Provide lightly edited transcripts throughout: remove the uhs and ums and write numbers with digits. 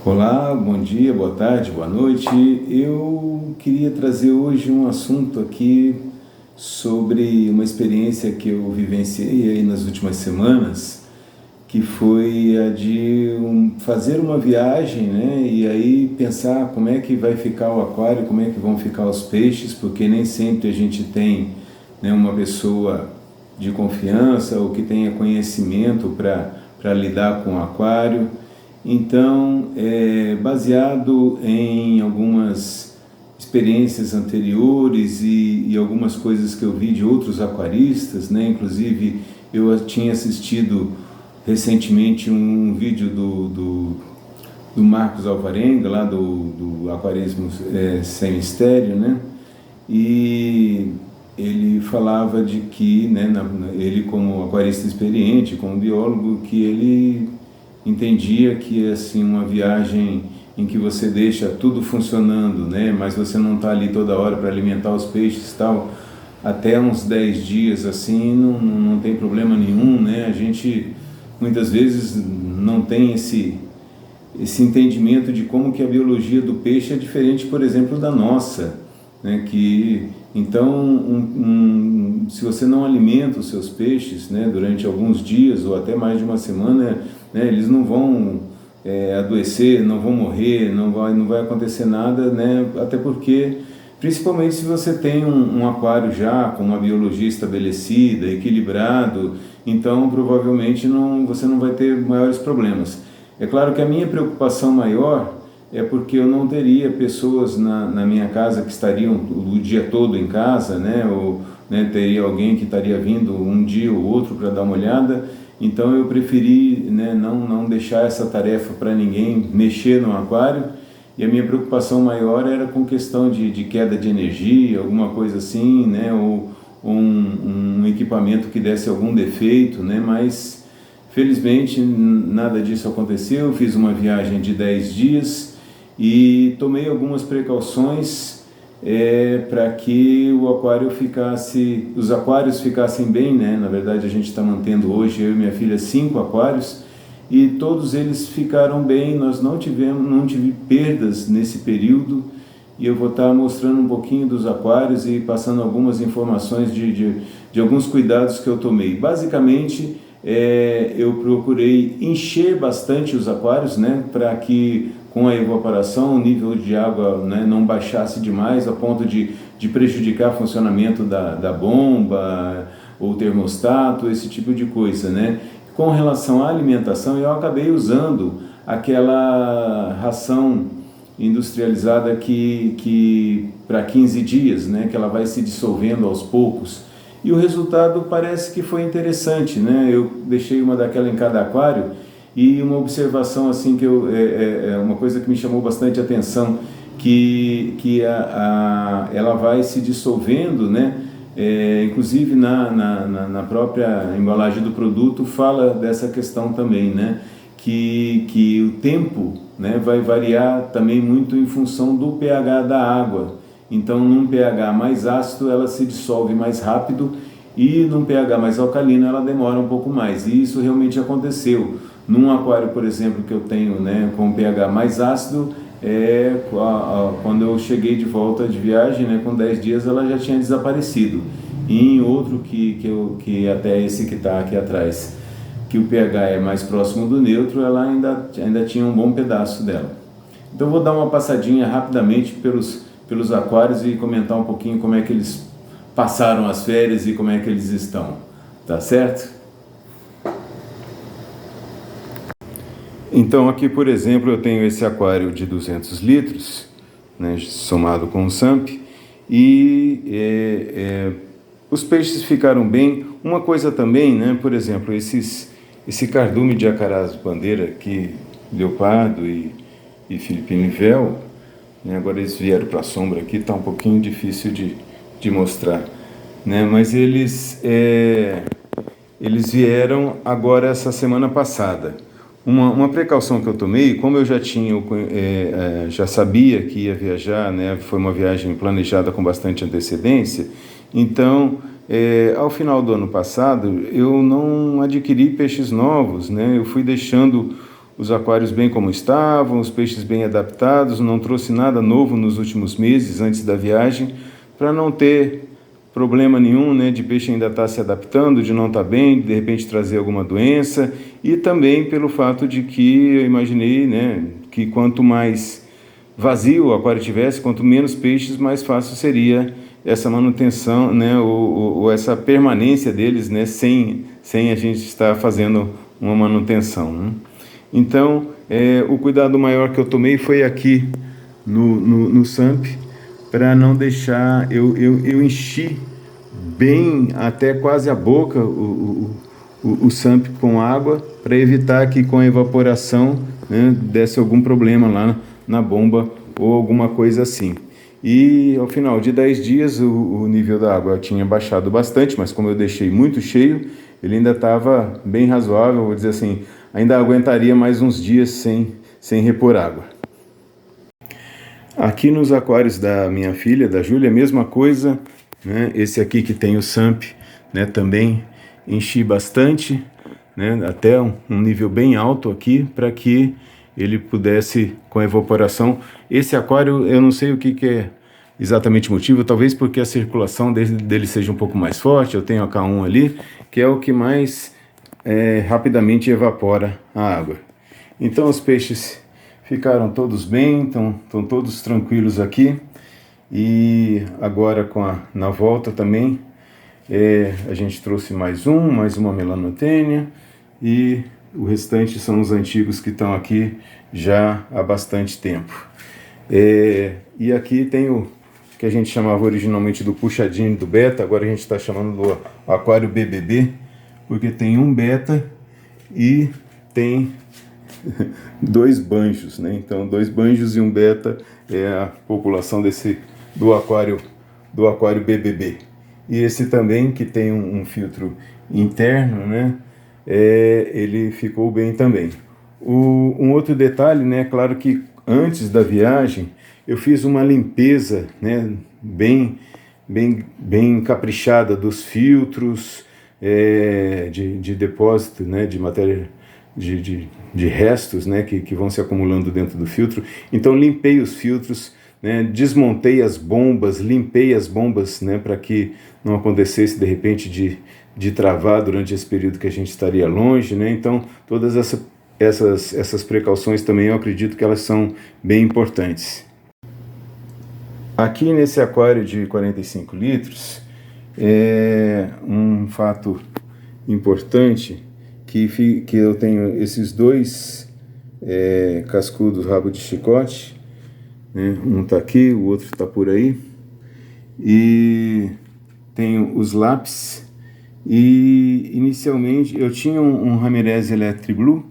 Olá, bom dia, boa tarde, boa noite. Eu queria trazer hoje um assunto aqui sobre uma experiência que eu vivenciei aí nas últimas semanas, que foi a de fazer uma viagem, né? E aí pensar como é que vai ficar o aquário, como é que vão ficar os peixes, porque nem sempre a gente tem, né, uma pessoa de confiança ou que tenha conhecimento para lidar com o aquário. Então, baseado em algumas experiências anteriores e algumas coisas que eu vi de outros aquaristas, né? Inclusive, eu tinha assistido recentemente um vídeo do Marcos Alvarenga, lá do Aquarismo Sem Mistério, né? E ele falava de que, né, ele como aquarista experiente, como biólogo, que ele entendia que assim uma viagem em que você deixa tudo funcionando, né, mas você não está ali toda hora para alimentar os peixes e tal, até uns 10 dias assim, não tem problema nenhum, né? A gente muitas vezes não tem esse entendimento de como que a biologia do peixe é diferente, por exemplo, da nossa, né? Que então se você não alimenta os seus peixes, né, durante alguns dias ou até mais de uma semana, né, eles não vão adoecer, não vão morrer, não vai acontecer nada, né? Até porque, principalmente se você tem um aquário já com uma biologia estabelecida, equilibrado, então provavelmente você não vai ter maiores problemas. É claro que a minha preocupação maior é porque eu não teria pessoas na minha casa que estariam o dia todo em casa, né? Ou, né, teria alguém que estaria vindo um dia ou outro para dar uma olhada. Então eu preferi, né, não deixar essa tarefa para ninguém mexer no aquário. E a minha preocupação maior era com questão de queda de energia, alguma coisa assim, né? Ou um equipamento que desse algum defeito, né? Mas felizmente nada disso aconteceu. Eu fiz uma viagem de 10 dias e tomei algumas precauções para que os aquários ficassem bem, né? Na verdade a gente está mantendo hoje, eu e minha filha, 5 aquários e todos eles ficaram bem. Nós não tive perdas nesse período e eu vou estar mostrando um pouquinho dos aquários e passando algumas informações de alguns cuidados que eu tomei. Basicamente, eu procurei encher bastante os aquários, né, para que com a evaporação o nível de água, né, não baixasse demais a ponto de prejudicar o funcionamento da bomba ou termostato, esse tipo de coisa, né. Com relação à alimentação, eu acabei usando aquela ração industrializada que para 15 dias, né, que ela vai se dissolvendo aos poucos. E o resultado parece que foi interessante, né? Eu deixei uma daquela em cada aquário e uma observação assim que uma coisa que me chamou bastante atenção, que ela vai se dissolvendo, né? Inclusive na própria embalagem do produto fala dessa questão também, né? Que o tempo, né, vai variar também muito em função do pH da água. Então, num pH mais ácido, ela se dissolve mais rápido e num pH mais alcalino, ela demora um pouco mais. E isso realmente aconteceu. Num aquário, por exemplo, que eu tenho, né, com pH mais ácido, quando eu cheguei de volta de viagem, né, com 10 dias, ela já tinha desaparecido. E em outro, que até esse que está aqui atrás, que o pH é mais próximo do neutro, ela ainda tinha um bom pedaço dela. Então, vou dar uma passadinha rapidamente pelos aquários e comentar um pouquinho como é que eles passaram as férias e como é que eles estão, tá certo? Então aqui, por exemplo, eu tenho esse aquário de 200 litros, né, somado com o SAMP, e os peixes ficaram bem. Uma coisa também, né, por exemplo, esse cardume de acarás-bandeira aqui, leopardo e filipino véu, agora eles vieram para a sombra aqui, está um pouquinho difícil de mostrar, né? Mas eles vieram agora essa semana passada. Uma precaução que eu tomei, como eu já sabia que ia viajar, né? Foi uma viagem planejada com bastante antecedência, então ao final do ano passado eu não adquiri peixes novos, né? Eu fui deixando os aquários bem como estavam, os peixes bem adaptados, não trouxe nada novo nos últimos meses antes da viagem, para não ter problema nenhum, né, de peixe ainda estar se adaptando, de não estar bem, de repente trazer alguma doença, e também pelo fato de que eu imaginei, né, que quanto mais vazio o aquário tivesse, quanto menos peixes, mais fácil seria essa manutenção, né, ou essa permanência deles, né, sem a gente estar fazendo uma manutenção, né? Então, o cuidado maior que eu tomei foi aqui no SAMP, para não deixar, eu enchi bem até quase a boca o SAMP com água, para evitar que com a evaporação, né, desse algum problema lá na bomba ou alguma coisa assim. E ao final de 10 dias o nível da água tinha baixado bastante, mas como eu deixei muito cheio, ele ainda estava bem razoável, vou dizer assim, ainda aguentaria mais uns dias sem repor água. Aqui nos aquários da minha filha, da Júlia, a mesma coisa, né? Esse aqui que tem o SAMP, né, também enchi bastante, né, até um nível bem alto aqui, para que ele pudesse, com a evaporação, esse aquário, eu não sei o que é exatamente o motivo, talvez porque a circulação dele seja um pouco mais forte, eu tenho a K1 ali, que é o que mais rapidamente evapora a água. Então os peixes ficaram todos bem, estão todos tranquilos aqui, e agora na volta também, a gente trouxe mais uma melanotênia, e o restante são os antigos que estão aqui já há bastante tempo. E aqui tem o que a gente chamava originalmente do puxadinho do beta, agora a gente está chamando do aquário BBB, porque tem um beta e tem 2 banjos, né? Então 2 banjos e um beta é a população do aquário BBB. E esse também, que tem um filtro interno, né? Ele ficou bem também. Um outro detalhe, né? Claro que antes da viagem eu fiz uma limpeza, né, bem caprichada dos filtros, de depósito, né, de matéria, de restos, né, que vão se acumulando dentro do filtro. Então limpei os filtros, né, desmontei as bombas, limpei as bombas, né, para que não acontecesse de repente de travar durante esse período que a gente estaria longe, né? Então todas essas precauções também, eu acredito que elas são bem importantes. Aqui nesse aquário de 45 litros, um fato importante, que eu tenho esses 2 cascudos rabo de chicote, né? Um está aqui, o outro está por aí, e tenho os lápis, e inicialmente eu tinha um Ramirez Electric Blue,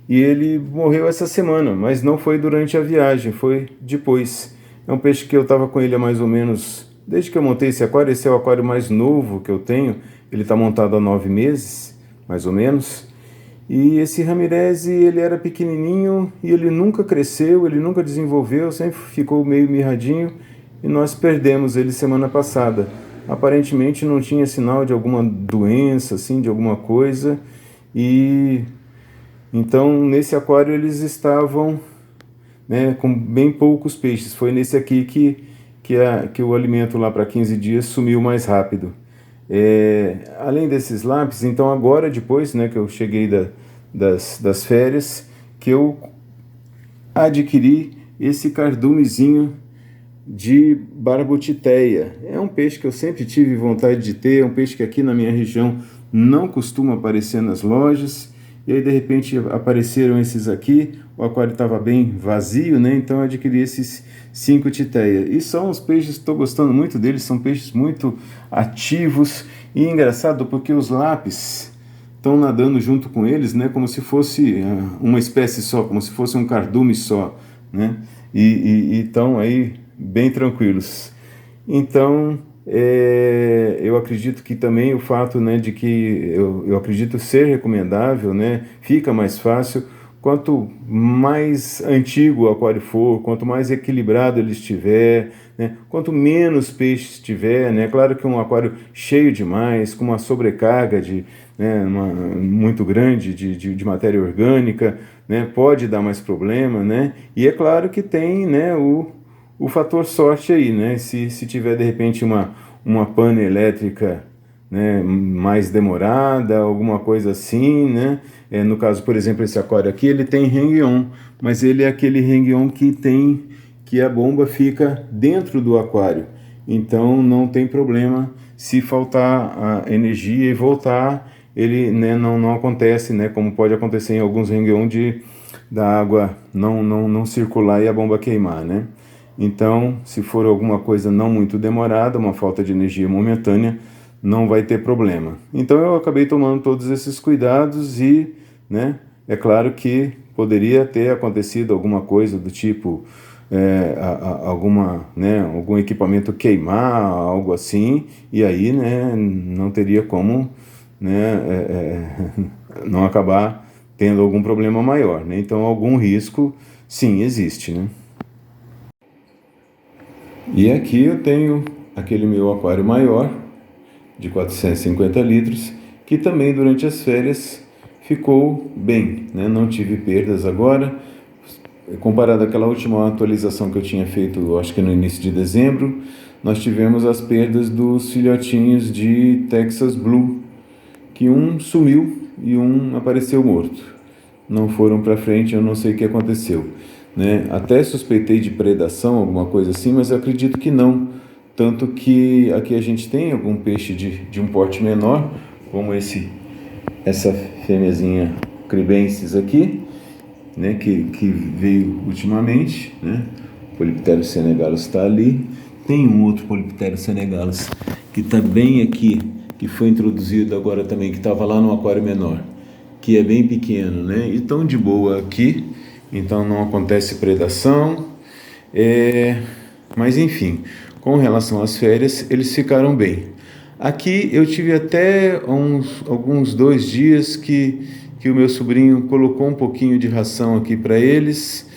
e ele morreu essa semana, mas não foi durante a viagem, foi depois. É um peixe que eu estava com ele há mais ou menos, desde que eu montei esse é o aquário mais novo que eu tenho, ele está montado há 9 meses, mais ou menos. E esse Ramirez, ele era pequenininho e ele nunca cresceu, ele nunca desenvolveu, sempre ficou meio mirradinho, e nós perdemos ele semana passada. Aparentemente não tinha sinal de alguma doença, assim, de alguma coisa, e então nesse aquário eles estavam, né, com bem poucos peixes. Foi nesse aqui que o alimento lá para 15 dias sumiu mais rápido. Além desses lápis, então agora depois, né, que eu cheguei das férias, que eu adquiri esse cardumezinho de barbotiteia. É um peixe que eu sempre tive vontade de ter, é um peixe que aqui na minha região não costuma aparecer nas lojas, e aí de repente apareceram esses aqui, o aquário estava bem vazio, né? Então eu adquiri esses 5 titeia. E são os peixes, estou gostando muito deles, são peixes muito ativos, e engraçado porque os lápis estão nadando junto com eles, né? Como se fosse uma espécie só, como se fosse um cardume só, né? E estão aí bem tranquilos. Então eu acredito que também o fato, né, de que eu acredito ser recomendável, né, fica mais fácil quanto mais antigo o aquário for, quanto mais equilibrado ele estiver, né, quanto menos peixes tiver, né, claro que um aquário cheio demais, com uma sobrecarga muito grande de matéria orgânica, né, pode dar mais problema, né, e é claro que tem, né, o fator sorte aí, né, se tiver de repente uma pane elétrica, né, mais demorada, alguma coisa assim, né? No caso, por exemplo, esse aquário aqui, ele tem hang-on, mas ele é aquele hang-on que a bomba fica dentro do aquário. Então não tem problema se faltar a energia e voltar, ele, né, não acontece, né, como pode acontecer em alguns hang-on da água não circular e a bomba queimar, né? Então, se for alguma coisa não muito demorada, uma falta de energia momentânea, não vai ter problema. Então eu acabei tomando todos esses cuidados e, né, é claro que poderia ter acontecido alguma coisa do tipo algum equipamento queimar, algo assim, e aí, né, não teria como, né, não acabar tendo algum problema maior, né? Então algum risco sim existe, né? E aqui eu tenho aquele meu aquário maior de 450 litros, que também durante as férias ficou bem, né? Não tive perdas agora, comparado àquela última atualização que eu tinha feito, acho que no início de dezembro, nós tivemos as perdas dos filhotinhos de Texas Blue, que um sumiu e um apareceu morto. Não foram para frente, eu não sei o que aconteceu, né? Até suspeitei de predação, alguma coisa assim, mas eu acredito que não. Tanto que aqui a gente tem algum peixe de um porte menor, como essa fêmeazinha cribensis aqui, né, que veio ultimamente, né? O Polyptero senegalus está ali. Tem um outro Polyptero senegalus que está bem aqui, que foi introduzido agora também, que estava lá no aquário menor, que é bem pequeno, né? E tão de boa aqui, então não acontece predação. Mas enfim, com relação às férias, eles ficaram bem. Aqui eu tive até alguns 2 dias que o meu sobrinho colocou um pouquinho de ração aqui para eles,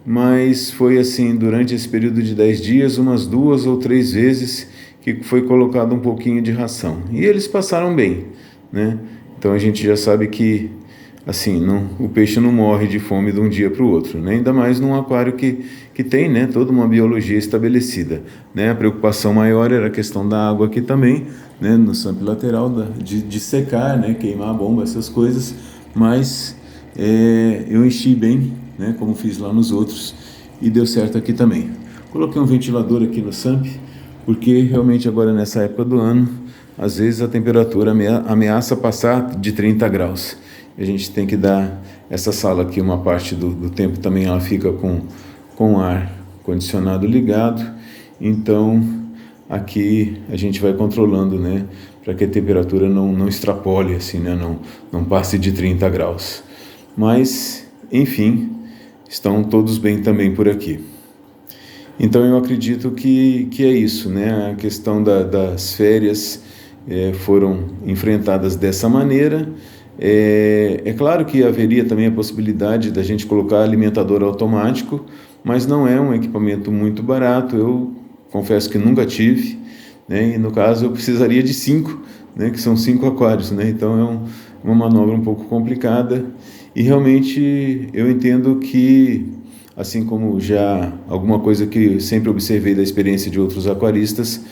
mas foi assim, durante esse período de 10 dias, umas 2 ou 3 vezes que foi colocado um pouquinho de ração. E eles passaram bem, né? Então a gente já sabe que assim, o peixe não morre de fome de um dia para o outro, né? Ainda mais num aquário que tem, né, toda uma biologia estabelecida, né? A preocupação maior era a questão da água aqui também, né, no SAMP lateral, de secar, né, queimar a bomba, essas coisas, mas eu enchi bem, né, como fiz lá nos outros, e deu certo aqui também. Coloquei um ventilador aqui no SAMP, porque realmente agora nessa época do ano, às vezes a temperatura ameaça passar de 30 graus. A gente tem que dar essa sala aqui, uma parte do tempo também ela fica com ar condicionado ligado, então aqui a gente vai controlando, né, para que a temperatura não extrapole assim, né, não passe de 30 graus. Mas, enfim, estão todos bem também por aqui. Então eu acredito que é isso, né, a questão das férias foram enfrentadas dessa maneira. É claro que haveria também a possibilidade da gente colocar alimentador automático, mas não é um equipamento muito barato, eu confesso que nunca tive, né? E no caso eu precisaria de 5, né? Que são 5 aquários, né? Então é uma manobra um pouco complicada e realmente eu entendo que, assim como já alguma coisa que eu sempre observei da experiência de outros aquaristas,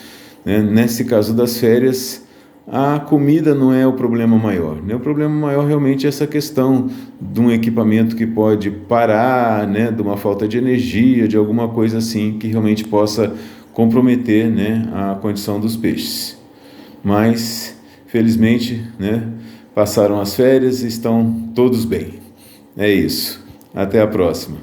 né? Nesse caso das férias, a comida não é o problema maior, né? O problema maior realmente é essa questão de um equipamento que pode parar, né? De uma falta de energia, de alguma coisa assim que realmente possa comprometer, né? A condição dos peixes. Mas, felizmente, né? Passaram as férias e estão todos bem. É isso. Até a próxima.